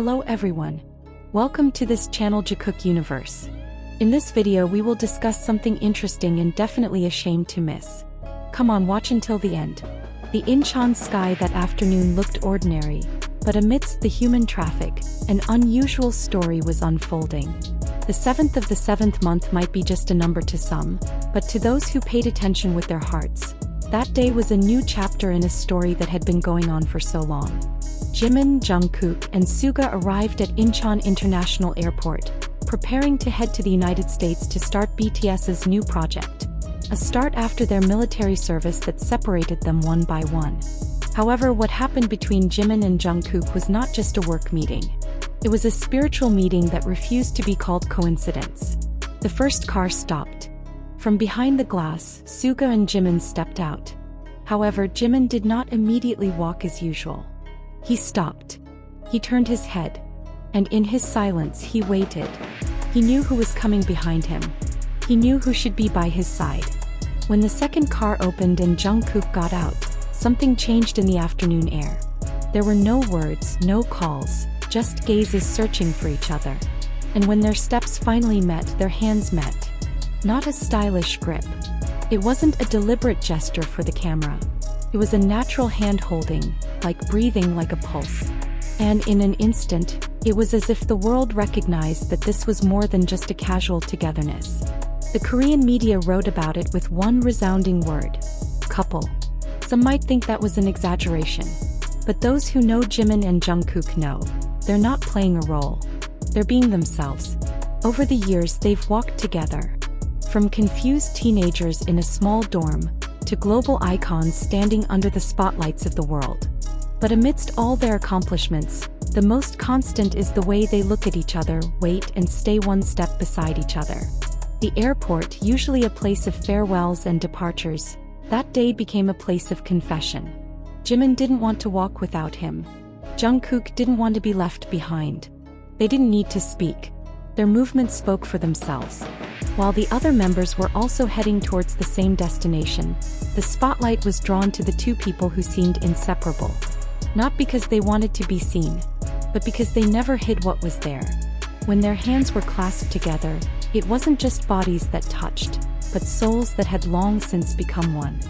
Hello everyone. Welcome to this channel Jikook universe. In this video we will discuss something interesting and definitely a shame to miss. Come on, watch until the end. The Incheon sky that afternoon looked ordinary, but amidst the human traffic, an unusual story was unfolding. The 7th of the 7th month might be just a number to some, but to those who paid attention with their hearts, that day was a new chapter in a story that had been going on for so long. Jimin, Jungkook, and Suga arrived at Incheon International Airport, preparing to head to the United States to start BTS's new project. A start after their military service that separated them one by one. However, what happened between Jimin and Jungkook was not just a work meeting. It was a spiritual meeting that refused to be called coincidence. The first car stopped. From behind the glass, Suga and Jimin stepped out. However, Jimin did not immediately walk as usual. He stopped. He turned his head. And in his silence he waited. He knew who was coming behind him. He knew who should be by his side. When the second car opened and Jungkook got out, something changed in the afternoon air. There were no words, no calls, just gazes searching for each other. And when their steps finally met, their hands met. Not a stylish grip. It wasn't a deliberate gesture for the camera. It was a natural hand-holding, like breathing, like a pulse. And in an instant, it was as if the world recognized that this was more than just a casual togetherness. The Korean media wrote about it with one resounding word: couple. Some might think that was an exaggeration. But those who know Jimin and Jungkook know, they're not playing a role. They're being themselves. Over the years they've walked together. From confused teenagers in a small dorm, to global icons standing under the spotlights of the world. But amidst all their accomplishments, the most constant is the way they look at each other, wait and stay one step beside each other. The airport, usually a place of farewells and departures, that day became a place of confession. Jimin didn't want to walk without him. Jungkook didn't want to be left behind. They didn't need to speak. Their movements spoke for themselves. While the other members were also heading towards the same destination, the spotlight was drawn to the two people who seemed inseparable. Not because they wanted to be seen, but because they never hid what was there. When their hands were clasped together, it wasn't just bodies that touched, but souls that had long since become one.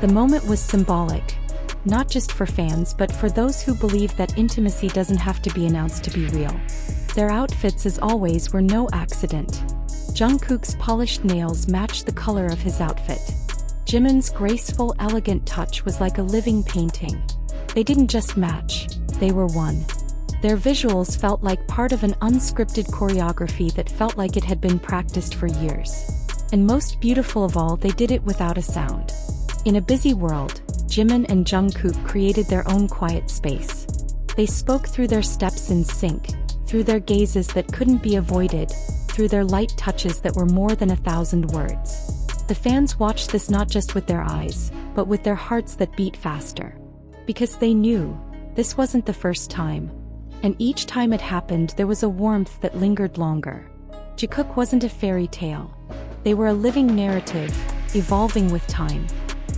The moment was symbolic, not just for fans but for those who believe that intimacy doesn't have to be announced to be real. Their outfits, as always, were no accident. Jungkook's polished nails matched the color of his outfit. Jimin's graceful, elegant touch was like a living painting. They didn't just match, they were one. Their visuals felt like part of an unscripted choreography that felt like it had been practiced for years. And most beautiful of all, they did it without a sound. In a busy world, Jimin and Jungkook created their own quiet space. They spoke through their steps in sync, through their gazes that couldn't be avoided, through their light touches that were more than 1,000 words. The fans watched this not just with their eyes, but with their hearts that beat faster. Because they knew, this wasn't the first time. And each time it happened there was a warmth that lingered longer. Jikook wasn't a fairy tale. They were a living narrative, evolving with time.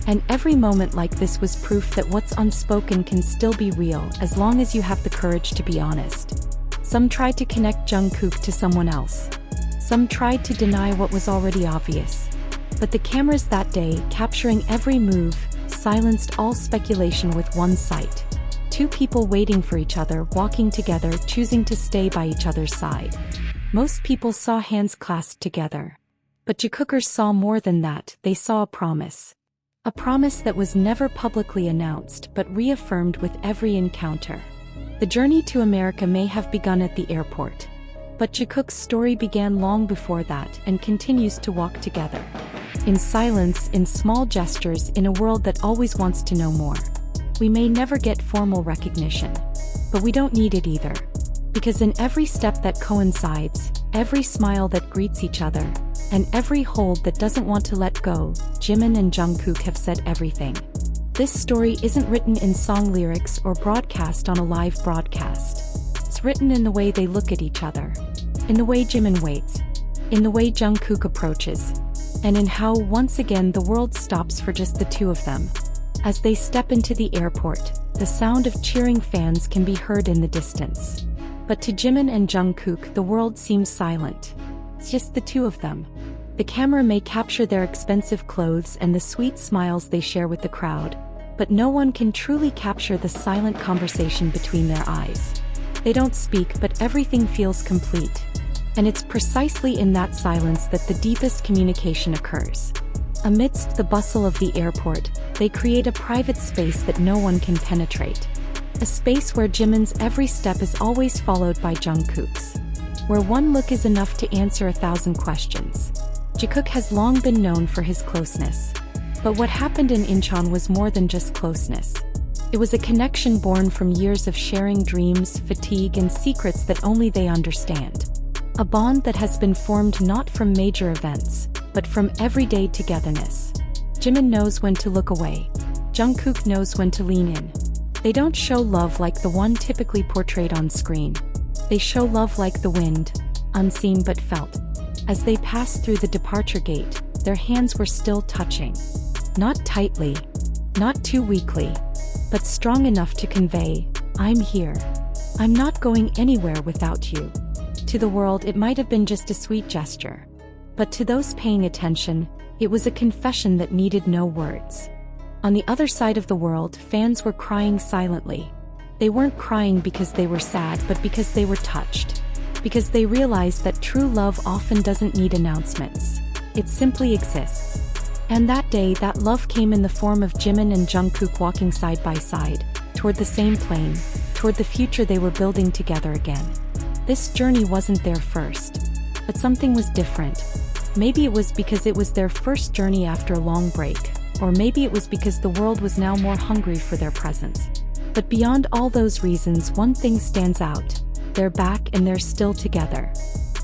And every moment like this was proof that what's unspoken can still be real as long as you have the courage to be honest. Some tried to connect Jungkook to someone else. Some tried to deny what was already obvious. But the cameras that day, capturing every move, silenced all speculation with one sight. Two people waiting for each other, walking together, choosing to stay by each other's side. Most people saw hands clasped together. But Jikookers saw more than that. They saw a promise. A promise that was never publicly announced but reaffirmed with every encounter. The journey to America may have begun at the airport. But Jikook's story began long before that and continues to walk together. In silence, in small gestures, in a world that always wants to know more. We may never get formal recognition. But we don't need it either. Because in every step that coincides, every smile that greets each other, and every hold that doesn't want to let go, Jimin and Jungkook have said everything. This story isn't written in song lyrics or broadcast on a live broadcast. It's written in the way they look at each other. In the way Jimin waits. In the way Jungkook approaches. And in how, once again, the world stops for just the two of them. As they step into the airport, the sound of cheering fans can be heard in the distance. But to Jimin and Jungkook, the world seems silent. It's just the two of them. The camera may capture their expensive clothes and the sweet smiles they share with the crowd, but no one can truly capture the silent conversation between their eyes. They don't speak, but everything feels complete. And it's precisely in that silence that the deepest communication occurs. Amidst the bustle of the airport, they create a private space that no one can penetrate. A space where Jimin's every step is always followed by Jungkook's. Where one look is enough to answer 1,000 questions. Jikook has long been known for his closeness. But what happened in Incheon was more than just closeness. It was a connection born from years of sharing dreams, fatigue, and secrets that only they understand. A bond that has been formed not from major events, but from everyday togetherness. Jimin knows when to look away. Jungkook knows when to lean in. They don't show love like the one typically portrayed on screen. They show love like the wind, unseen but felt. As they passed through the departure gate, their hands were still touching. Not tightly, not too weakly, but strong enough to convey, "I'm here. I'm not going anywhere without you." To the world, it might have been just a sweet gesture. But to those paying attention, it was a confession that needed no words. On the other side of the world, fans were crying silently. They weren't crying because they were sad, but because they were touched. Because they realized that true love often doesn't need announcements. It simply exists. And that day, that love came in the form of Jimin and Jungkook walking side by side, toward the same plane, toward the future they were building together again. This journey wasn't their first. But something was different. Maybe it was because it was their first journey after a long break, or maybe it was because the world was now more hungry for their presence. But beyond all those reasons, one thing stands out. They're back and they're still together.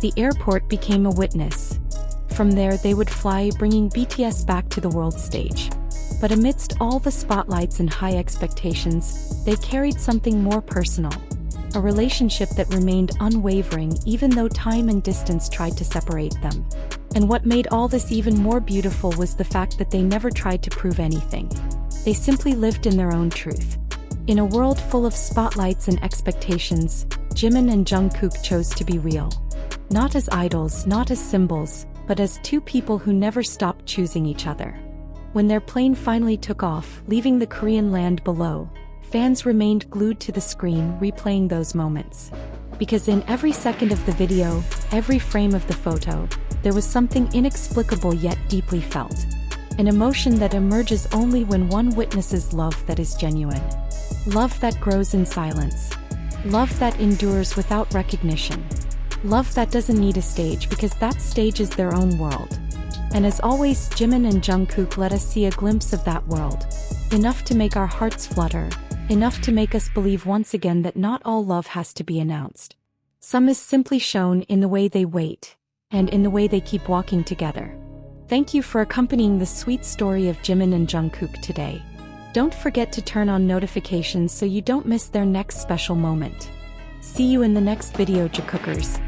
The airport became a witness. From there, they would fly, bringing BTS back to the world stage. But amidst all the spotlights and high expectations, they carried something more personal. A relationship that remained unwavering even though time and distance tried to separate them. And what made all this even more beautiful was the fact that they never tried to prove anything. They simply lived in their own truth. In a world full of spotlights and expectations, Jimin and Jungkook chose to be real. Not as idols, not as symbols, but as two people who never stopped choosing each other. When their plane finally took off, leaving the Korean land below, fans remained glued to the screen, replaying those moments. Because in every second of the video, every frame of the photo, there was something inexplicable yet deeply felt. An emotion that emerges only when one witnesses love that is genuine. Love that grows in silence. Love that endures without recognition. Love that doesn't need a stage because that stage is their own world. And as always, Jimin and Jungkook let us see a glimpse of that world. Enough to make our hearts flutter. Enough to make us believe once again that not all love has to be announced. Some is simply shown in the way they wait, and in the way they keep walking together. Thank you for accompanying the sweet story of Jimin and Jungkook today. Don't forget to turn on notifications so you don't miss their next special moment. See you in the next video, Jikookers.